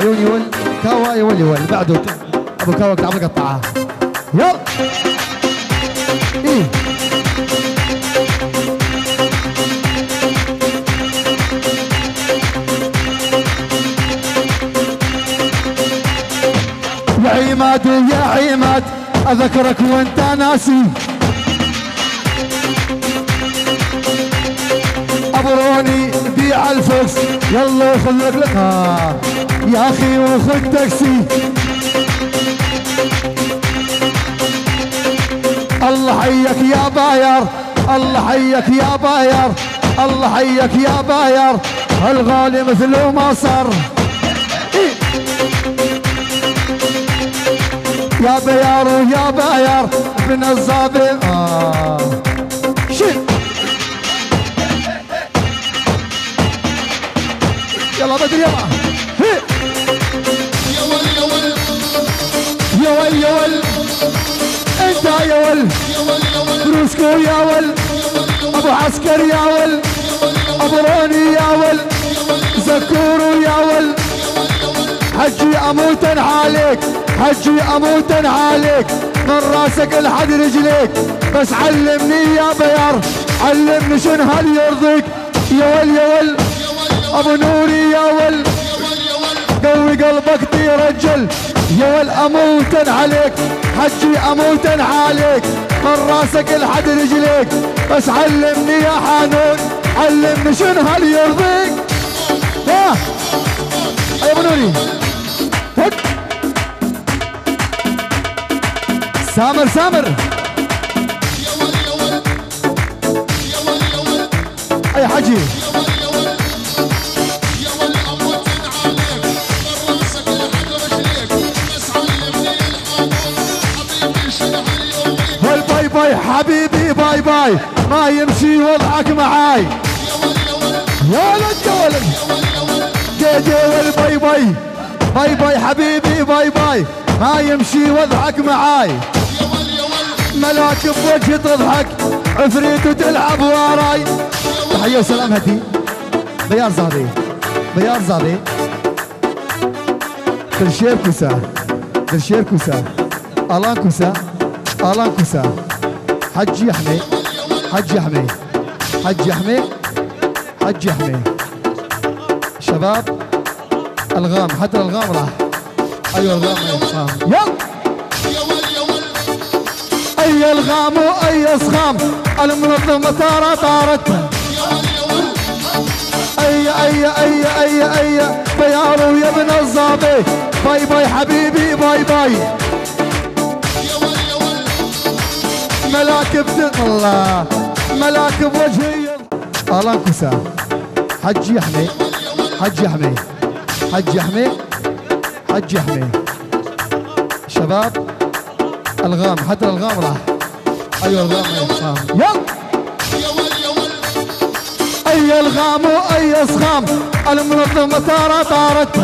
عيوني ول كاوا يولي ول بعده ابو كاوا تعال قطعها يلا ايه يا عماد يا عماد اذكرك وانت ناسي ابروني بيع الفوكس يلا خذ لك يا اخي وخذ تاكسي الله حيك يا باير الله حيك يا باير الله حيك يا باير الغالي مثله ما صار يا بيار ويا باير ابن الظابط شيل يلا بدري يلا يا ول يا ول يا ول يا ول انت يا ول بروسكو يا ول ابو عسكر يا ول ابو روني يا ول زكورو يا ول حجي اموتن عليك حجي اموتن عليك من راسك لحد رجليك بس علمني يا بيار علمني شنو هل يرضيك يا ول يا ول ابو نوري يا ول قوي قلبك ترجل يا ول اموتن عليك حجي اموتن عليك من راسك لحد رجليك بس علمني يا حنون علمني شنو هل يرضيك ها يا ابو نوري سامر سامر اي حجي باي باي حبيبي باي باي ما يمشي وضعك معاي يا ولد يا ولد جي باي باي باي باي حبيبي باي باي ما يمشي وضعك معاي ملاك بوجه تضحك عفريت وتلعب وراي تحية وسلام هدي بيار زابي بيار زابي ترشير كوسا ترشير كوسا الان كوسا الان كوسا حجي يحمي حجي يحمي حجي يحمي حجي يحمي شباب الغام حتى الغام راح ايوه الغام يلا اي الغام واي اصغام المنظمه طارت اي بيارو يا ابن الظابي باي باي حبيبي باي باي ملاك الله ملاك بوجهي الان كوسا حجي يحمي حجي يحمي حجي يحمي حجي يحمي شباب الغام حتى الغام راح ايوه الغام يلا اي الغام واي اصغام المنظمه طارت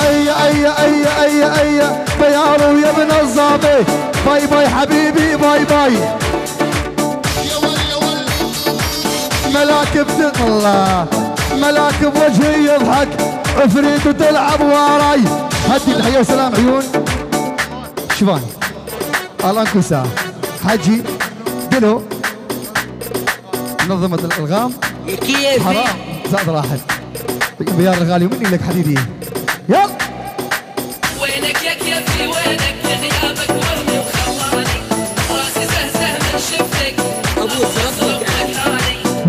اي بيارو يا ابن الظابي باي باي حبيبي باي باي ملاك الله ملاك بوجهي يضحك عفريت وتلعب وراي هدي الحياه وسلام عيون شبان الان كوسا حجي دلو منظمة الالغام حرام زاد راحت بيار الغالي مني لك حبيبي يلا وينك يا كيفي وينك غيابك ورني وخلاني راسي زهزه من شفتك ابوس ربك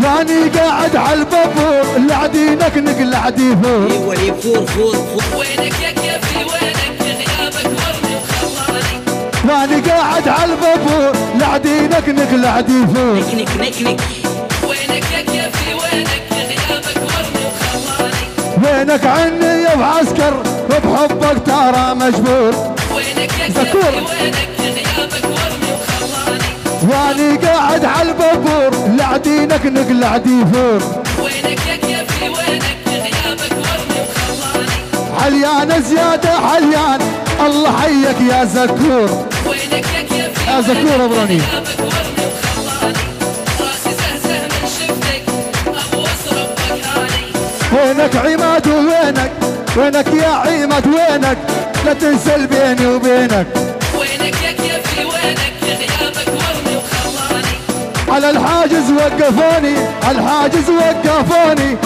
يعني قاعد على البابور اللعدي نكنك اللعدي فور ايوه يفور فور وينك يا كيفي وينك غيابك ورني وخلاني يعني قاعد على البابور لعدي نكنك لعدي فور نكنك وينك يا كيفي وينك غيابك ورني وخلاني وينك عني يا بعسكر وبحبك ترى مجبور وينك يا كيفي وينك غيابك ورني وخلاني واني قاعد على البابور لعدي نكنك لعدي فور وينك يا كيفي وينك غيابك ورني وخلاني حليان زيادة حليان الله حيك يا زكور وينك يا كيفي يا زكور ابروني غيابك ورني وخلاني راسي زهزه من شفتك ابوس ربك هاني وينك عماد ووينك وينك يا عماد وينك لا تنسى بيني وبينك وينك يا كيفي وينك غيابك ورني وخلاني على الحاجز وقفوني على الحاجز وقفوني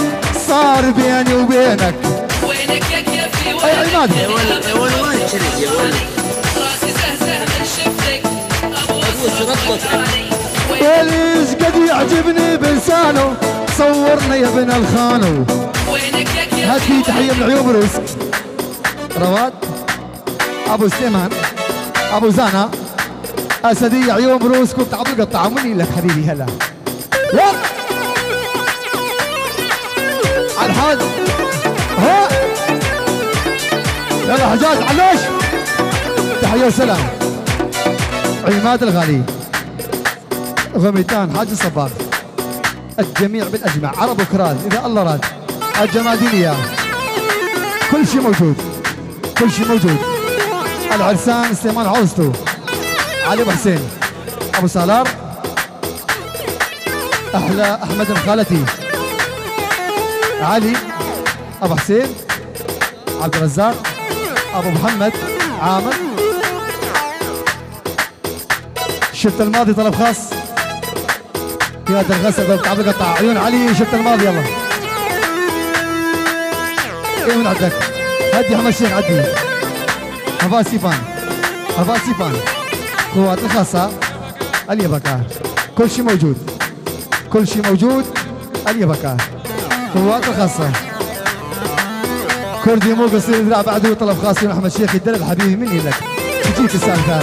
صار بيني وبينك وينك يا كيفي يا وينك عماد غيابك ورني وخلاني راسي زهزه من شفتك ابوس ربك وليش قد يعجبني بلسانه صورني يا ابن الخانو وينك يا كيفي هاتي تحية من عيوب رزق رواد ابو سليمان ابو زانا اسدي عيوب روسك وبتعب القطعه مني لك حبيبي هلا يلا على الحاج ها يلا حجاج علوش تحية وسلام عماد الغالي غميتان حاج الصباغ الجميع بالاجمع عرب وكراد اذا الله راد الجمادينيه كل شيء موجود كل شيء موجود العرسان سليمان عوزتو علي ابو حسين ابو سالار احلى احمد خالتي علي ابو حسين عبد الرزاق ابو محمد عامر شفت الماضي طلب خاص يا هذا الغسل بتعب قطع عيون علي شفت الماضي يلا ايه من عندك هدي احمد الشيخ عدي هفا سيفان هفا سيفان قوات الخاصة اليبكة كل شيء موجود كل شيء موجود اليبكة قوات الخاصة كردي مو قصير ذراع بعده طلب خاص من احمد الشيخ يدلل حبيبي مني لك تجيك السالفة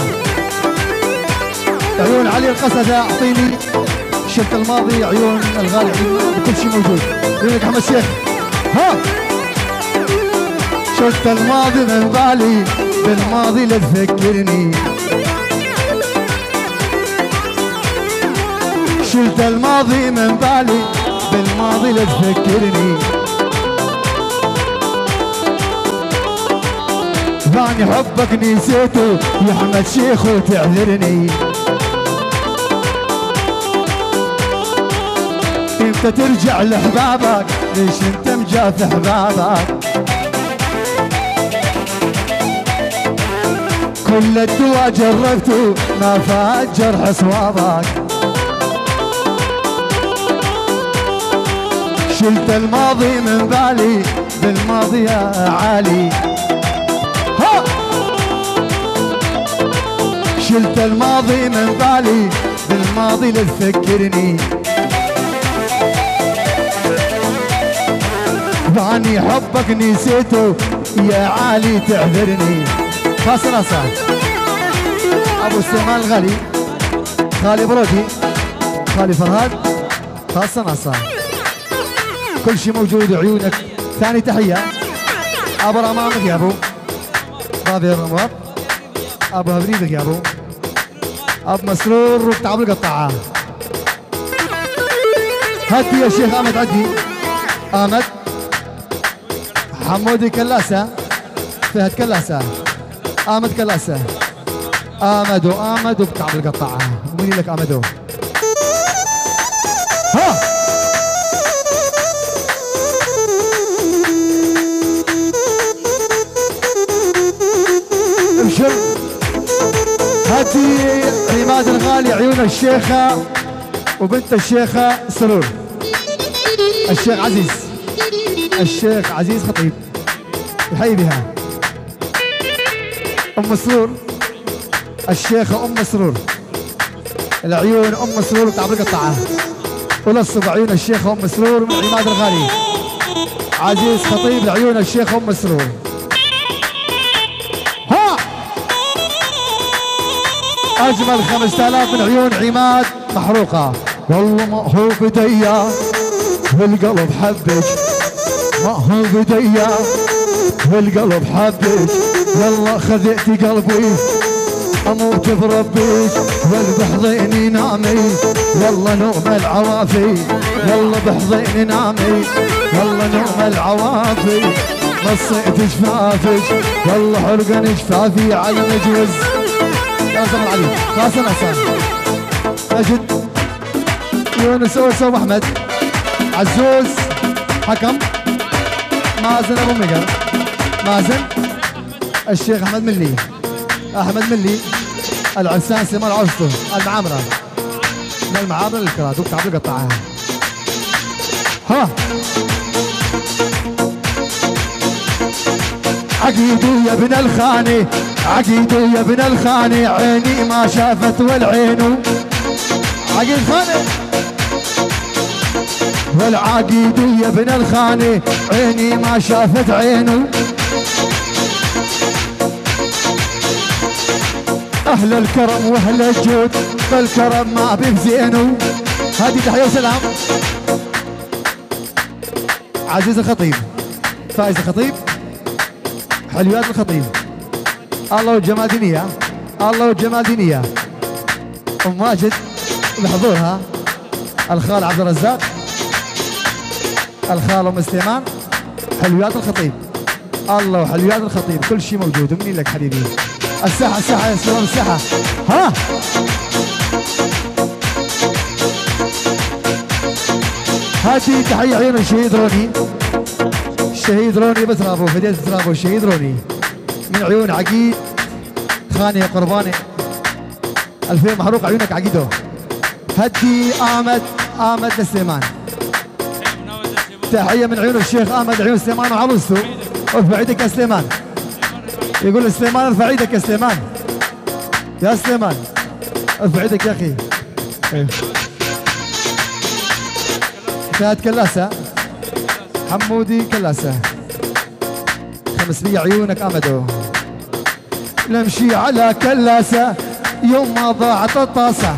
عيون علي القصدة اعطيني شفت الماضي عيون الغالي كل شيء موجود عيونك احمد الشيخ ها شفت الماضي من بالي بالماضي لا تفكرني شلت الماضي من بالي بالماضي لا تفكرني ثاني حبك نسيته يا احمد شيخ وتعذرني امتى ترجع لحبابك ليش انت مجاف احبابك كل الدواء جربته ما فات جرح صوابك شلت الماضي من بالي بالماضي يا علي ها شلت الماضي من بالي بالماضي لا تفكرني ثاني حبك نسيته يا علي تعذرني خاصة نصر ابو سليمان الغالي خالي برودي خالي فرهاد خاصة نصر كل شيء موجود عيونك ثاني تحية ابو رمامك يا ابو بابي الرموات ابو هبريدك يا ابو مسرور وبتعب القطاعة هاتي يا شيخ امد عدي امد حمودي كلاسة فهد كلاسة آمد كلاسة آمدو آمدو بتعب القطعة مني لك آمدو ها ابشر هاتي عماد الغالي عيون الشيخة وبنت الشيخة سرور الشيخ عزيز الشيخ عزيز خطيب يحيي بها ام مسرور الشيخه ام مسرور العيون ام مسرور بتعب القطعه ولصق عيون الشيخه ام مسرور من عماد الغالي عزيز خطيب لعيون الشيخه ام مسرور ها اجمل 5000 من عيون عماد محروقه والله ما هو بديا والقلب حبك ما هو بديا والقلب حبك والله خذيتي قلبي اموت بربك والبحضيني نامي والله نوم العوافي والله بحضيني نامي والله نوم العوافي مصيت شفافك والله حرقن شفافي على مجوز يا زلمه علي قاسم حسن مجد يونس اوسو واحمد عزوز حكم مازن ابو مقر مازن الشيخ احمد ملي، احمد ملي العرسان سليمان عرسته المعامره من المعامره للكرات دكتور عبد القطاعها. ها عقيدو يا ابن الخاني، عقيدو يا ابن الخاني، عيني ما شافت والعينو عقيد خاني، والعقيد يا ابن الخاني، عيني ما شافت عينو. اهل الكرم واهل الجود بالكرم ما بيزينو. هذه تحيه وسلام عزيز الخطيب، فايز الخطيب، حلويات الخطيب، الله والجمال دينيه، الله والجمال دينيه. ام ماجد بحضورها، الخال عبد الرزاق، الخال ام سليمان، حلويات الخطيب، الله وحلويات الخطيب، كل شيء موجود. مني لك حبيبي. الساحه الساحه يا سلام الساحه. ها هاتي تحيه عيون الشهيد روني، الشهيد روني بترابو، فدية بترابو، الشهيد روني من عيون عقيد خاني يا قرباني. 2000 محروق عيونك عقيدو. هدي آمد سليمان، تحية من عيون الشيخ آمد، عيون سليمان وعروسته. ارفع ايدك يا سليمان، يقول سليمان ارفع ايدك يا سليمان، يا سليمان ارفع ايدك يا اخي. كانت كلاسة حمودي كلاسة 500 عيونك آمدو. نمشي على كلاسة يوم ما ضاعت الطاسة،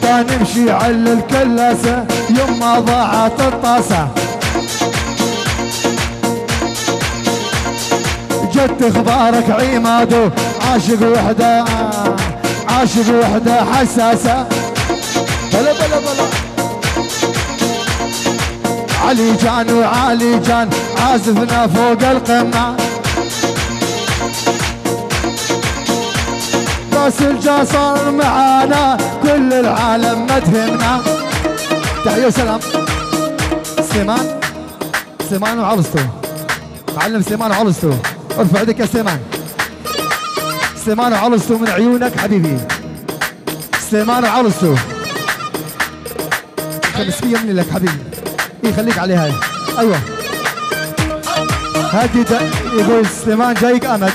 نمشي على الكلاسة يوم ما ضاعت الطاسة. جت اخبارك عمادو، عاشق وحدة عاشق وحدة حساسة. بلا بلا بلا علي جان وعلي جان عازفنا فوق القمة، بس الجا صار معانا كل العالم ما تهمنا. تحية وسلام سليمان، سليمان وعروسته، معلم سليمان وعروسته. ارفع يدك يا سليمان، سليمان وعروسته من عيونك حبيبي، سليمان وعروسته 500 من لك حبيبي. ايه خليك عليها. ايوه هادي يقول سليمان جايك امد،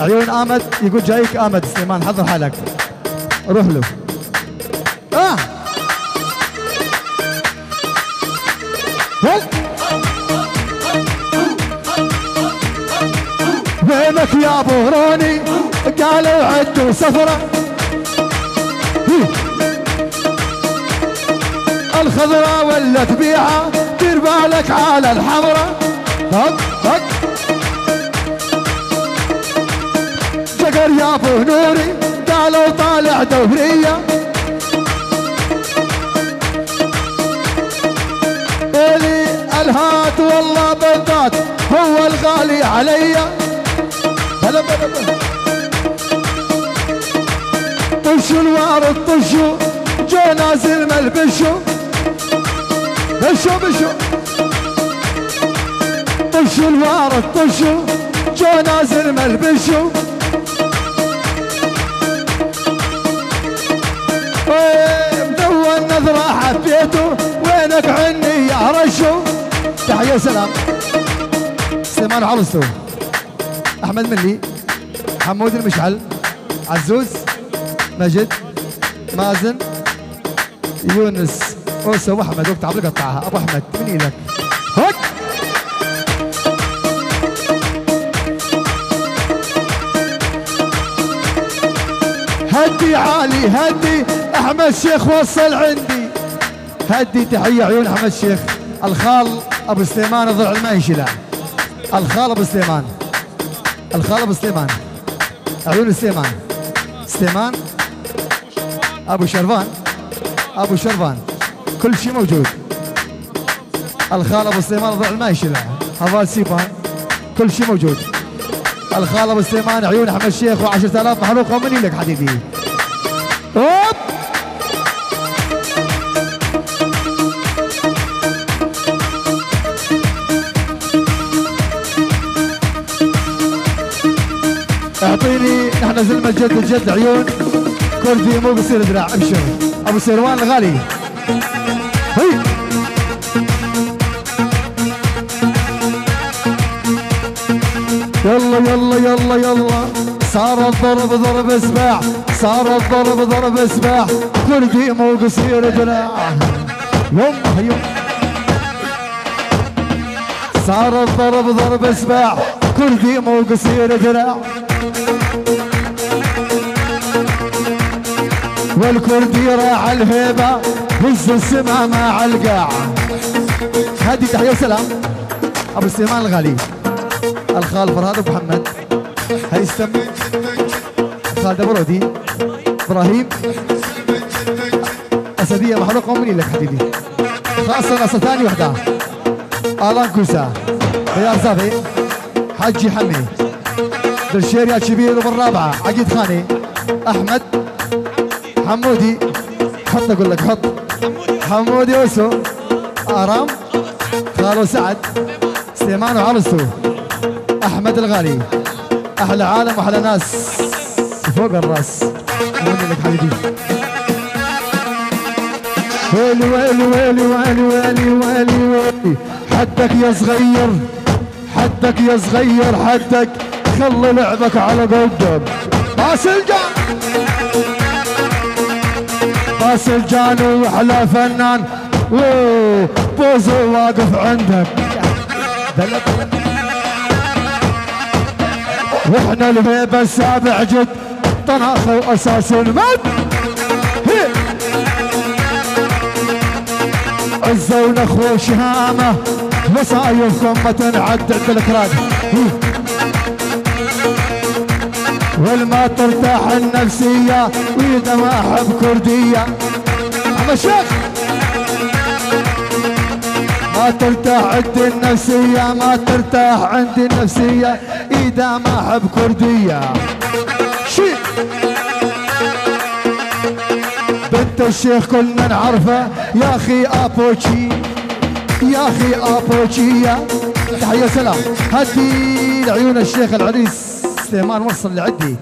عيون امد يقول جايك امد. سليمان حضر حالك، روح له. وينك يا ابو روني، قالوا عدوا سفره، الخضراء ولا تبيعها، دير بالك على الحمراء. هك هك جقر يا ابو نوري، قالوا طالع دوريه، الي الهات والله بالذات هو الغالي عليا. بلا بلا بلا طشوا الوارد طشوا، جو نازل ملبشوا، بشوا بشوا طشوا الوارد طشوا، جو نازل ملبشوا. مدون نظرة حبيته، وينك عني يا رشو. تحية وسلام سليمان وعروسته، احمد ملي، حمود المشعل، عزوز، مجد، مازن، يونس، اوسو واحمد. وقت عبد القطاعها ابو احمد من ايدك. هك هدي عالي هدي، احمد شيخ وصل عندي. هدي تحيه عيون احمد شيخ، الخال ابو سليمان الضلع ما يشيله، الخال ابو سليمان، الخال ابو سليمان، عيون سليمان، سليمان ابو شربان، ابو شربان، كل شيء موجود. الخال ابو سليمان الضلع ما يشيله، هذا سيبان، كل شيء موجود. الخال ابو سليمان، عيون احمد شيخ و10000 محروقه مني لك حبيبي. هوب اعطيني نحن زلمه الجد الجد عيون كردي مو بصير دراع. ابشر ابو سيروان الغالي. هي يلا يلا يلا يلا صار الضرب ضرب سباع، صار الضرب ضرب سباع، كردي مو قصير دراع. يما يما صار الضرب ضرب سباع، كردي مو قصير دراع. والكردي راح الهيبة هز السما مع القاع. هدي تحية وسلام ابو سليمان الغالي، الخال فرهاد ابو محمد، هيثم خالد ابو رودي، ابراهيم اسديه محروقه مني لك حبيبي، خاصه نص ثاني وحده، الان كوسا، رياض زافي، حجي حمي، درشير يا شبير وبالرابعه، عقيد خاني، احمد حمودي، حط اقول لك حط حمودي وسو، ارام، خالو سعد، سليمان وعرسو، احمد الغالي، احلى عالم واحلى ناس فوق الراس. مني لك حبيبي. ويلي ويلي ويلي ويلي ويلي ويلي ويلي حدك يا صغير، حدك يا صغير، حدك خلي لعبك على قدك. باسلجان باسلجان واحلى فنان، بوزو واقف عندك. واحنا الهيبه السابع جد، طناخه واساس المد. عزه ونخوه وشهامه، مصايفكم ما تنعد عند الكراد. والما ترتاح النفسيه، واذا ما احب كرديه. اما الشيخ ما ترتاح عندي النفسيه، ما ترتاح عندي النفسيه، اذا ما احب كرديه. شي بنت الشيخ كلنا نعرفه، يا اخي ابوتشي، يا اخي ابوتشية. تحية سلام هدي لعيون الشيخ العريس سليمان، وصل لعدي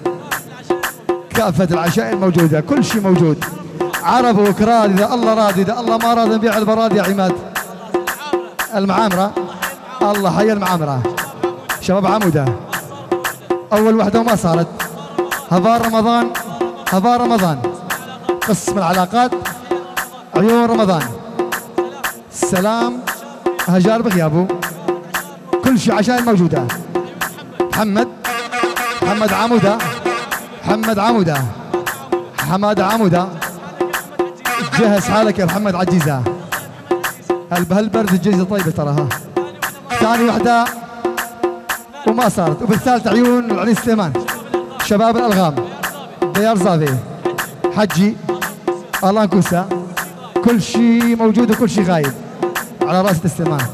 كافة العشائر موجودة، كل شيء موجود، عرب وكراد، اذا الله راد، اذا الله ما راد نبيع البراد يا عماد. المعامرة، الله حي المعامرة، شباب عمودة اول وحدة وما صارت. هبار رمضان، هبار رمضان، قسم العلاقات، عيون رمضان، سلام هجار بغيابه، كل شيء عشان موجودة. محمد عمودة، محمد عمودة، حماد عمودة، جهز حالك يا محمد عجيزة. بهالبرد الجيزة طيبة تراها. ثاني وحدة وما صارت، وبالثالثة عيون العريس سليمان، شباب الألغام، ديار زافي، حجي، الله كوسا، كل شيء موجود وكل شيء غايب على راس سليمان.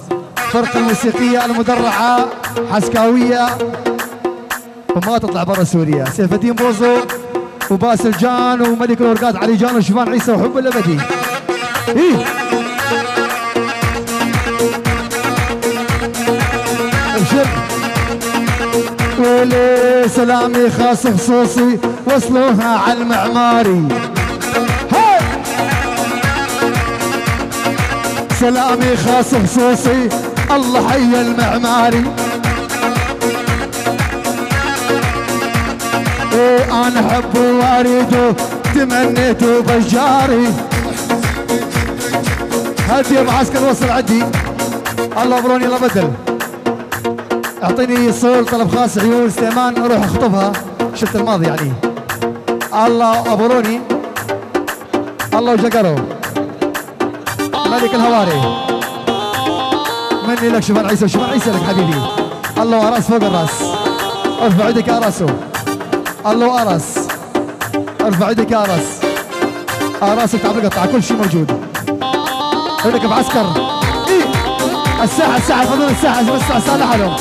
فرقة الموسيقية المدرعة حسكاوية وما تطلع برا سوريا، سيف الدين بوزو وباسل جان وملك الورقات علي جان وشوفان عيسى وحب الأبدي. إيه ابشر. ولي سلامي خاص خصوصي، وصلوها على المعماري. سلامي خاص خصوصي، الله حي المعماري. ايه انا احبه واريده، تمنيته بجاري. هدي معسكر وصل عدي، الله بروني الله بدل. اعطيني صول طلب خاص عيون سليمان، اروح اخطبها شفت الماضي يعني. الله ابروني، الله وجقرو ملك الهواري، مني لك شوفان عيسى، وشوفان عيسى لك حبيبي. الله وراس فوق الراس، ارفع يدك يا راسه. الله وراس، ارفع يدك يا راس، راسك تعب قطع، كل شيء موجود. عندك بعسكر. إيه؟ الساحه فضل الساحه، بس الساحه لحالهم.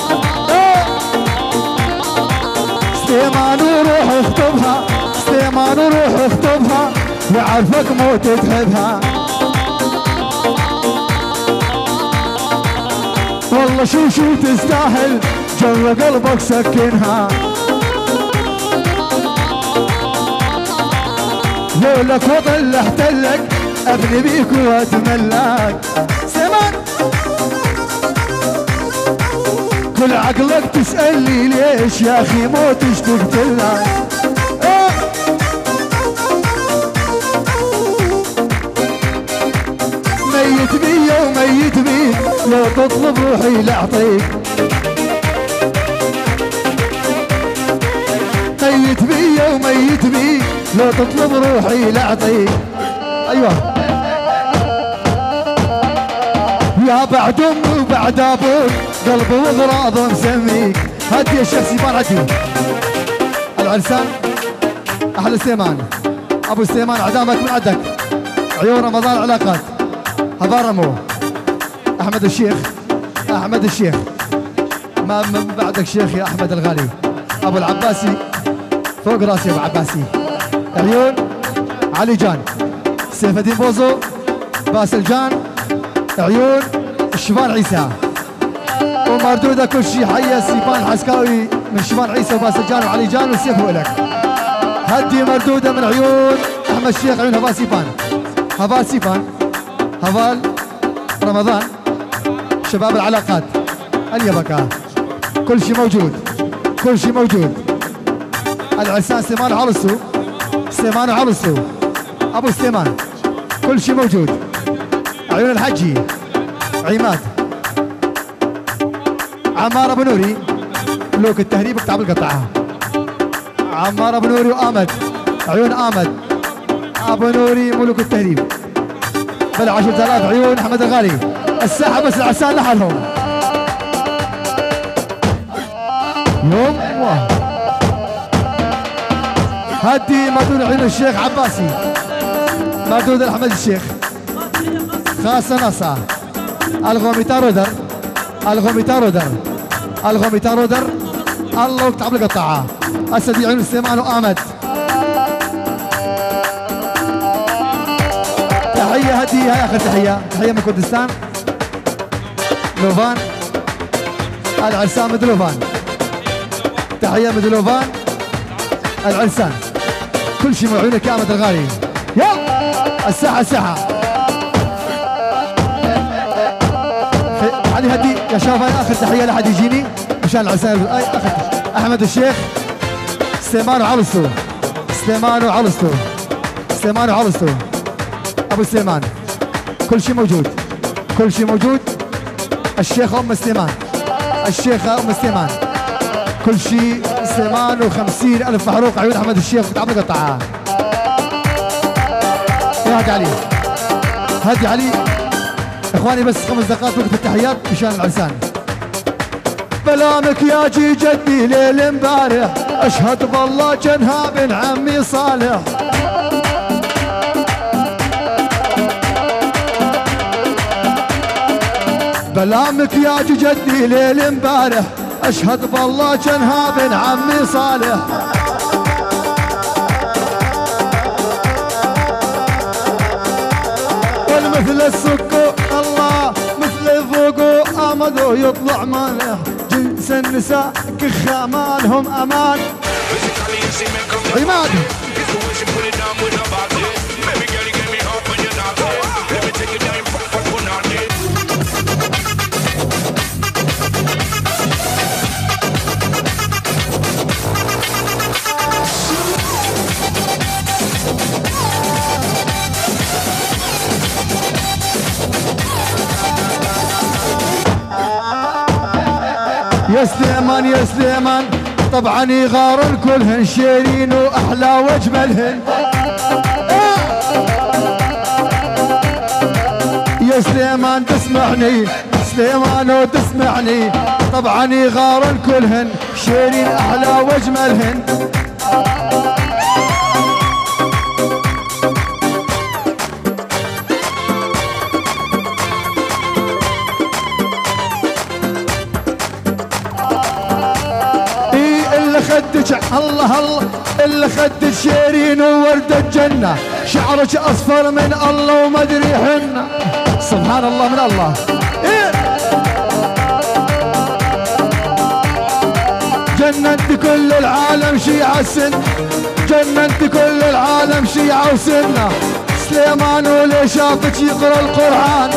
سليمان وروح اخطبها، سليمان وروح اخطبها، يعرفك موت تحبها. والله شو تستاهل، جوا قلبك سكنها. لولك وطل احتلك ابني بيك واتملاك سيمان كل عقلك تسألني ليش يا اخي موت اشتقت لك ميت بي وميت بي لو تطلب روحي لاعطيك ميت بي وميت بي لو تطلب روحي لاعطيك ايوه يا بعد امي وبعد ابوك قلبي وغراض مسميك هدي يا شيخ سيمان هدي العرسان احلى سليمان ابو سليمان عدامك من عدك عيون رمضان علاقات هبارمو احمد الشيخ احمد الشيخ ما من بعدك شيخ يا احمد الغالي ابو العباسي فوق راسي ابو عباسي عيون علي جان سيف الدين بوزو باسل جان عيون الشبان عيسى ومردودة كل شيء حية سيفان حسكاوي من شبان عيسى وباسل جان وعلي جان وسيف ولك هدي مردودة من عيون احمد الشيخ عيون هبال سيفان هبال سيفان هبال رمضان شباب العلاقات اليبكة كل شيء موجود كل شيء موجود العرسان سليمان وعرسو سليمان وعرسو ابو سليمان كل شيء موجود عيون الحجي عماد عمار ابو نوري ملوك التهريب كتاب القطعه عمار ابو نوري وامد عيون امد ابو نوري ملوك التهريب بل 10,000 عيون احمد الغالي الساحه بس العرسان لحالهم يوم هدي مردود عيون الشيخ عباسي مردود احمد الشيخ خاصة نصا الغوميتا رودر الغوميتا رودر الغوميتا رودر الله وكتاب القطعة اسد عيون سليمان وامد تحية هدي هاي اخر تحية تحية من كردستان لوفان العرسان من لوفان تحية من لوفان العرسان كل شيء معيونك يا امد الغالي يلا الساحة الساحة علي هدي يا شباب هاي اخر تحيه لحد يجيني مشان العرسان اي اخر احمد الشيخ سليمان وعرسو سليمان وعرسو سليمان وعرسو ابو سليمان كل شيء موجود كل شيء موجود الشيخه ام سليمان الشيخه ام سليمان كل شيء سليمان و50,000 محروق عيون احمد الشيخ وتعمل قطعه يا هدي علي هدي علي اخواني بس 5 دقائق وقت التحيات مشان العرسان بلامك يا جي جدي ليل امبارح اشهد بالله جنها بن عمي صالح بلامك يا جي جدي ليل امبارح اشهد بالله جنها بن عمي صالح والمثل السكو الله مثل فوقو امدو يطلع مالح جنس النساء كخا مالهم امان عماد يا سليمان يا سليمان طبعا يغار الكلهن شيرين واحلى واجملهن يا سليمان تسمعني سليمان وتسمعني طبعا يغار الكلهن شيرين احلى واجملهن خدك الله الله اللي خدك شيرين وورد الجنة شعرك اصفر من الله وما ادري حنا سبحان الله من الله إيه؟ جننت كل العالم شي عالسن جننت كل العالم شيعة وسنة، سليمان واللي شافك يقرأ القرآن.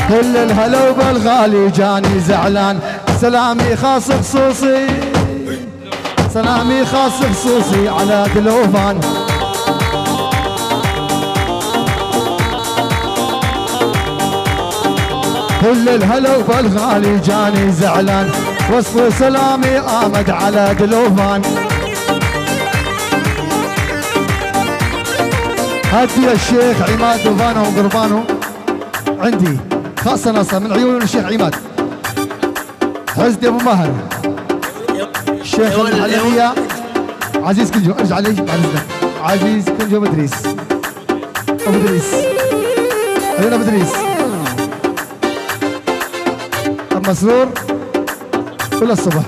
كل الهلا بالغالي جاني زعلان، سلامي خاص خصوصي، سلامي خاص خصوصي على دلوفان. كل الهلا بالغالي جاني زعلان، وصفوا سلامي آمد على دلوفان. هدي الشيخ عماد دوفانه وقربانه عندي خاصة نصة من عيون الشيخ عماد. حزدي ابو مهر الشيخ العلمية عزيز كنجو، ارجع علي بعد اذنك. عزيز كنجو مدريس، ابو ادريس، عيون ابو ادريس، ابو مسرور كل الصبح.